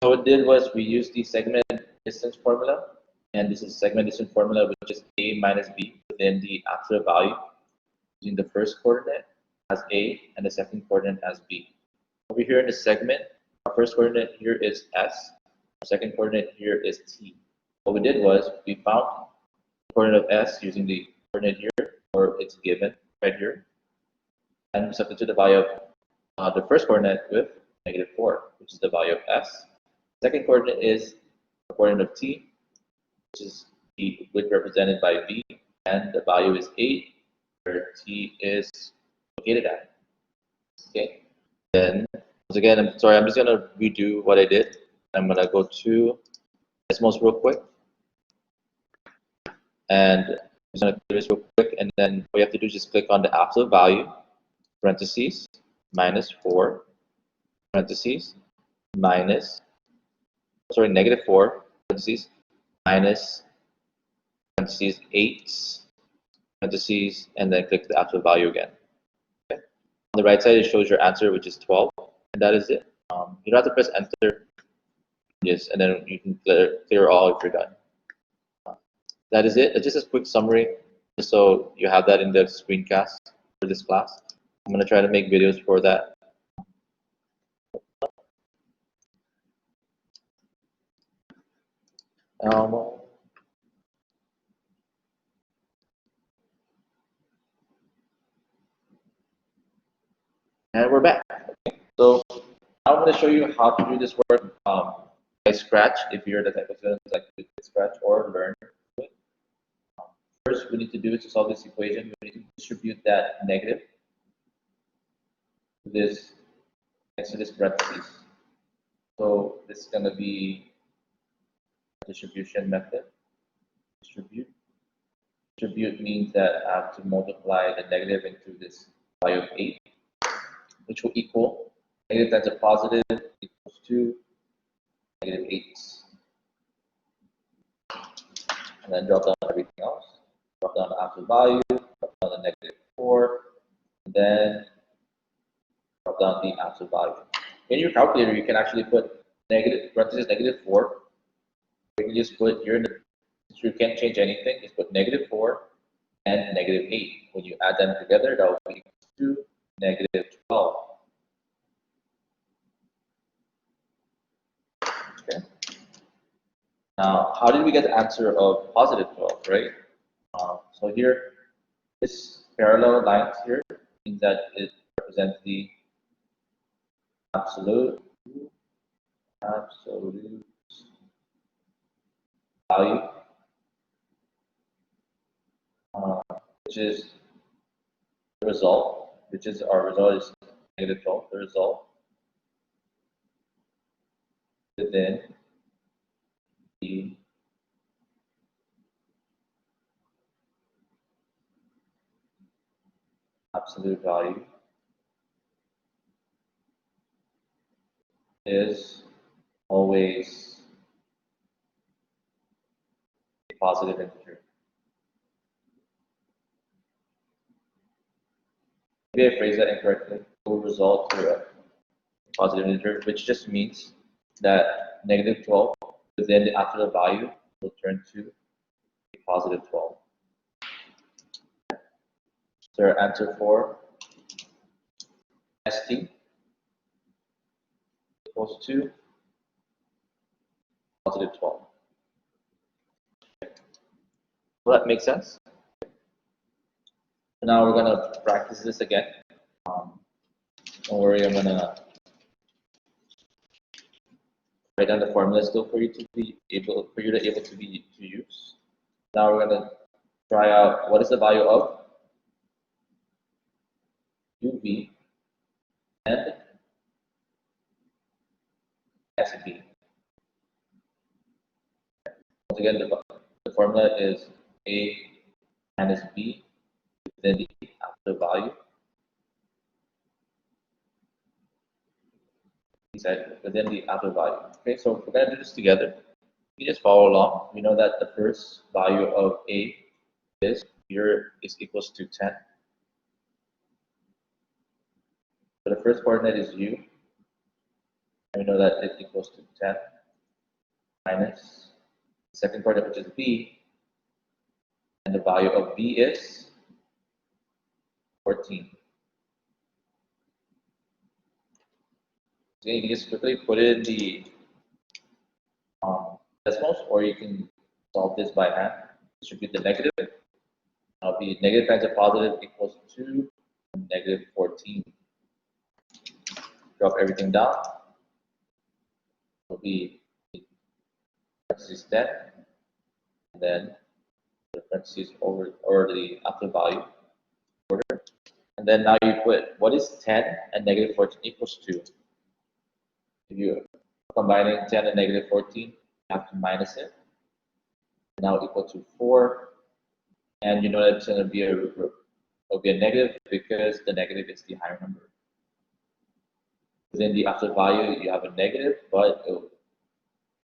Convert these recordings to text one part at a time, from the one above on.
what we did was we used the segment distance formula, and this is segment distance formula, which is a minus b within the absolute value, using the first coordinate as a and the second coordinate as b. Over here in the segment, our first coordinate here is s, our second coordinate here is t. What we did was we found the coordinate of s using the coordinate here, or it's given right here, and we substitute the value of the first coordinate with -4, which is the value of s. Second coordinate is the coordinate of t, which is the width represented by v, and the value is 8, where t is located at. Okay. Then once again, I'm sorry, I'm just gonna redo what I did. I'm gonna go to Desmos real quick, and I'm just gonna do this real quick. And then what you have to do is just click on the absolute value, parentheses, -4, parentheses, -4, parentheses, minus, parentheses, 8, parentheses, and then click the absolute value again. Okay. On the right side, it shows your answer, which is 12, and that is it. You don't have to press enter. Yes, and then you can clear all if you're done. That is it. Just a quick summary, just so you have that in the screencast for this class. I'm going to try to make videos for that. And we're back. Okay. So I'm going to show you how to do this work by Scratch, if you're the type of student that like to do Scratch or learn. First, we need to do is to solve this equation. We need to distribute that negative to this next to this parentheses. So this is going to be a distribution method. Distribute. Distribute means that I have to multiply the negative into this value of 8, which will equal negative times a positive equals to -8. And then drop down everything else. Drop down the absolute value, drop down the -4, and then drop down the absolute value. In your calculator, you can actually put negative parentheses -4. You can just put here, you can't change anything, just put -4 and -8. When you add them together, that will be equal to -12. Okay. Now, how did we get the answer of +12, right? So here, this parallel lines here means that it represents the absolute value, which is the result, which is our result is -12, the result within the absolute value is always a positive integer. Maybe I phrased that incorrectly. It will result to a positive integer, which just means that -12 within the absolute value will turn to a +12. So our answer for ST equals to +12. Will that make sense? So now we're going to practice this again. Don't worry, I'm going to write down the formula still for you to be able to use. Now we're going to try out what is the value of UV and SB. Once again, the formula is A minus B within the absolute value. Within the absolute value. Okay, so we're going to do this together. You just follow along. We know that the first value of A is here is equals to 10. So the first coordinate is U. And we know that it equals to 10. minus the second coordinate, which is b, and the value of b is 14. So you can just quickly put it in the decimals, or you can solve this by hand. Distribute the negative. That'll be negative times a positive equals 2 and negative 14. Drop everything down. It'll be parentheses 10, and then the parentheses over or the absolute value order. And then now you put what is 10 and negative 14 equals 2. If you're combining 10 and negative 14, you have to minus it. Now equal to 4. And you know that it's going to be a root group. It'll be a negative because the negative is the higher number. Within the absolute value, you have a negative, but it will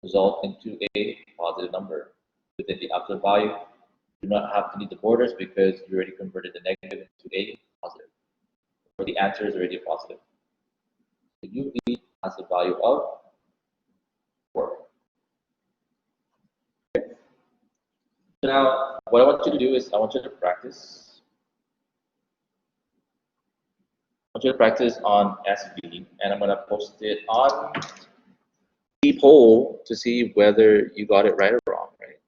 result into a positive number. Within the absolute value, you do not have to need the borders because you already converted the negative into a positive. Or the answer is already a positive. So UV has a value of 4. Okay. So now, what I want you to do is I want you to practice. I want you to practice on SB, and I'm going to post it on the poll to see whether you got it right or wrong, right?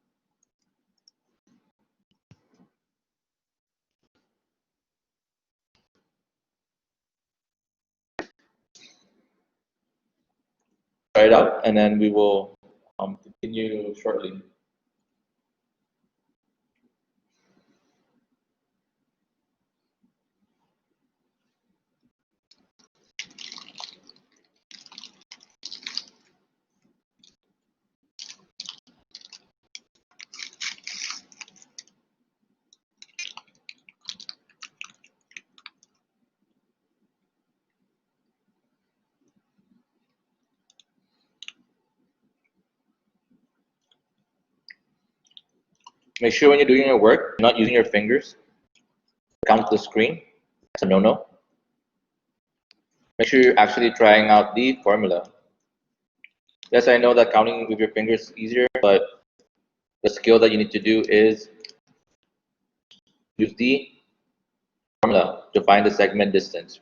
Try it out, and then we will continue shortly. Make sure when you're doing your work, you're not using your fingers. Count the screen. That's a no-no. Make sure you're actually trying out the formula. Yes, I know that counting with your fingers is easier, but the skill that you need to do is use the formula to find the segment distance.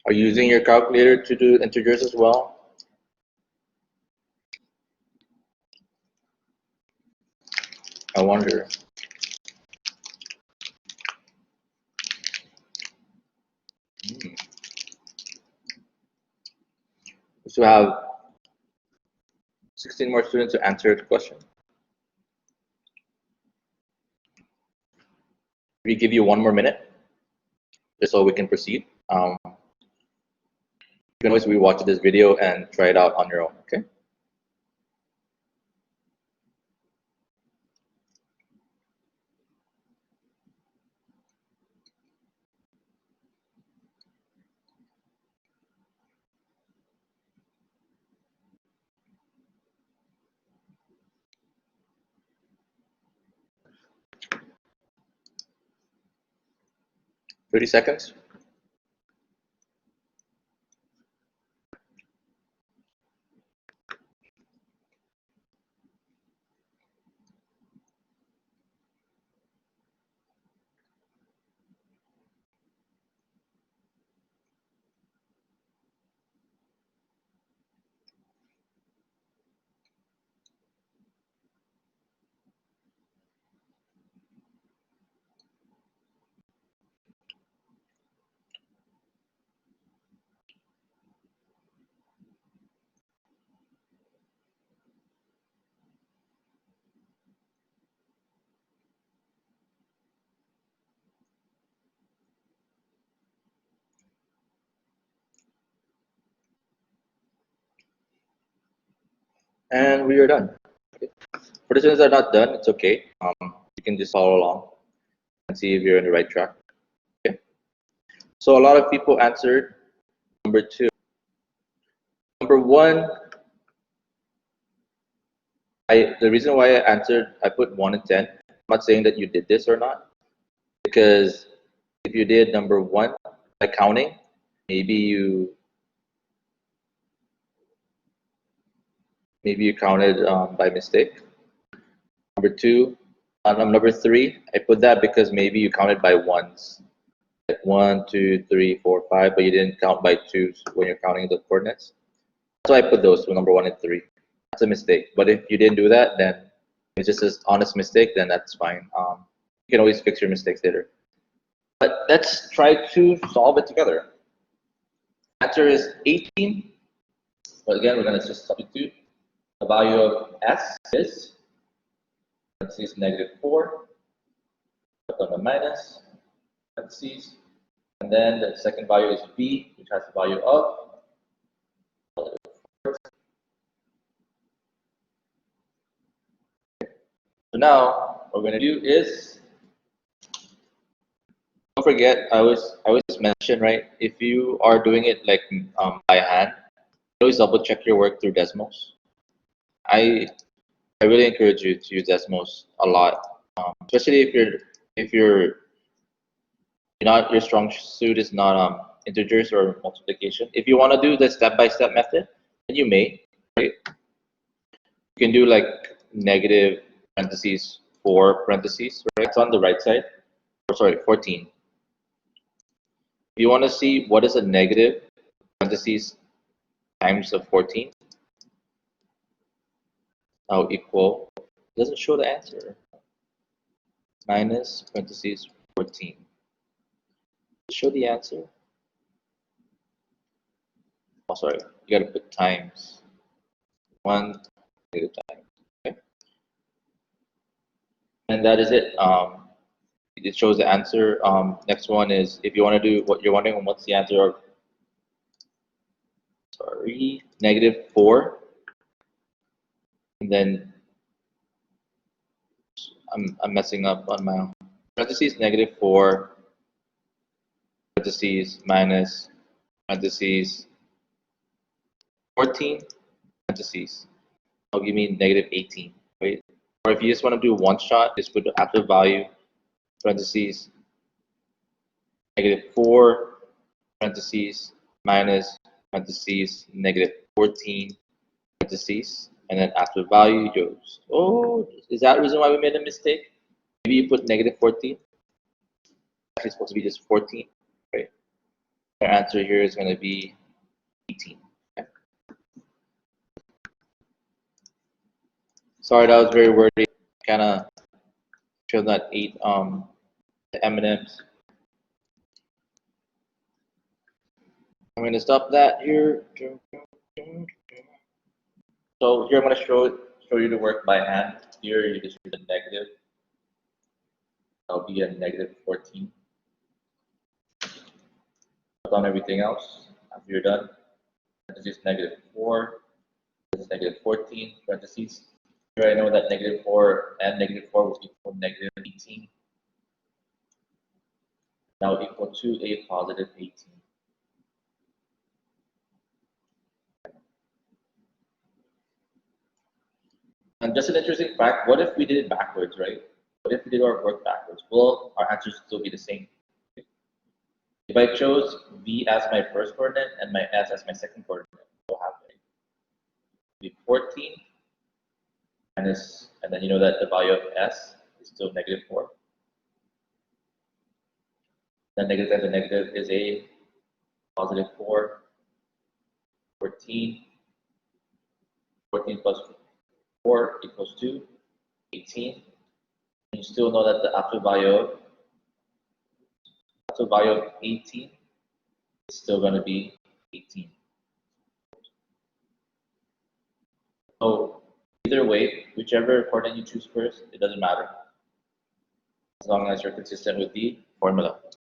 Are you using your calculator to do integers as well? I wonder. We still have 16 more students to answer the question. We give you 1 more minute, just so we can proceed. You can always rewatch this video and try it out on your own, okay? Thirty seconds. And we are done. Okay. For the students that are not done, it's okay. You can just follow along and see if you're on the right track. Okay. So a lot of people answered number 2. Number 1, the reason why I put 1 and 10, I'm not saying that you did this or not, because if you did number 1 by counting, maybe you counted by mistake. Number 2, number 3, I put that because maybe you counted by ones, like 1, 2, 3, 4, 5, but you didn't count by twos when you're counting the coordinates. So I put those to number 1 and 3. That's a mistake. But if you didn't do that, then it's just an honest mistake, then that's fine. You can always fix your mistakes later. But let's try to solve it together. Answer is 18. But again, we're going to just substitute. The value of S is, parentheses, -4. Put on the minus, parentheses. And then the second value is B, which has the value of. So now what we're going to do is, don't forget, I always mention, right, if you are doing it like by hand, always double check your work through Desmos. I really encourage you to use Desmos a lot, especially if your strong suit is not integers or multiplication. If you want to do the step-by-step method, then you may, right? You can do like negative parentheses 4 parentheses, right? It's on the right side. Or sorry, 14. If you want to see what is a negative parentheses times of 14, now equal, it doesn't show the answer. Minus parentheses 14. Show the answer. Oh, sorry, you gotta put times 1 negative times. Okay, and that is it. It shows the answer. Next one is if you want to do what you're wondering, what's the answer of? Sorry, -4, and then I'm messing up on my own. Parentheses -4 parentheses minus parentheses 14 parentheses. I'll give me -18, right? Or if you just want to do one shot, just put the actual value parentheses -4 parentheses minus parentheses -14 parentheses, and then after value goes. Oh, is that the reason why we made a mistake? Maybe you put -14. Actually, supposed to be just 14, right? Our answer here is going to be 18. Okay. Sorry, that was very wordy. Kind of showed that 8 the M&Ms. I'm going to stop that here. So here I'm going to show you the work by hand. Here you just read the negative. That'll be a -14. I've done everything else. After you're done, parentheses -4, this is -14, parentheses. Here I know that -4 and -4 will equal -18. Now equal to a positive 18. And just an interesting fact, what if we did it backwards, right? What if we did our work backwards? Will our answers still be the same? If I chose V as my first coordinate and my S as my second coordinate, what will happen? Be 14 minus, and then you know that the value of S is still -4. Then negative times a negative is a +4. 14. 14 plus 4 equals 2. 18. And you still know that the absolute value of 18 is still going to be 18. So either way, whichever coordinate you choose first, it doesn't matter, as long as you're consistent with the formula.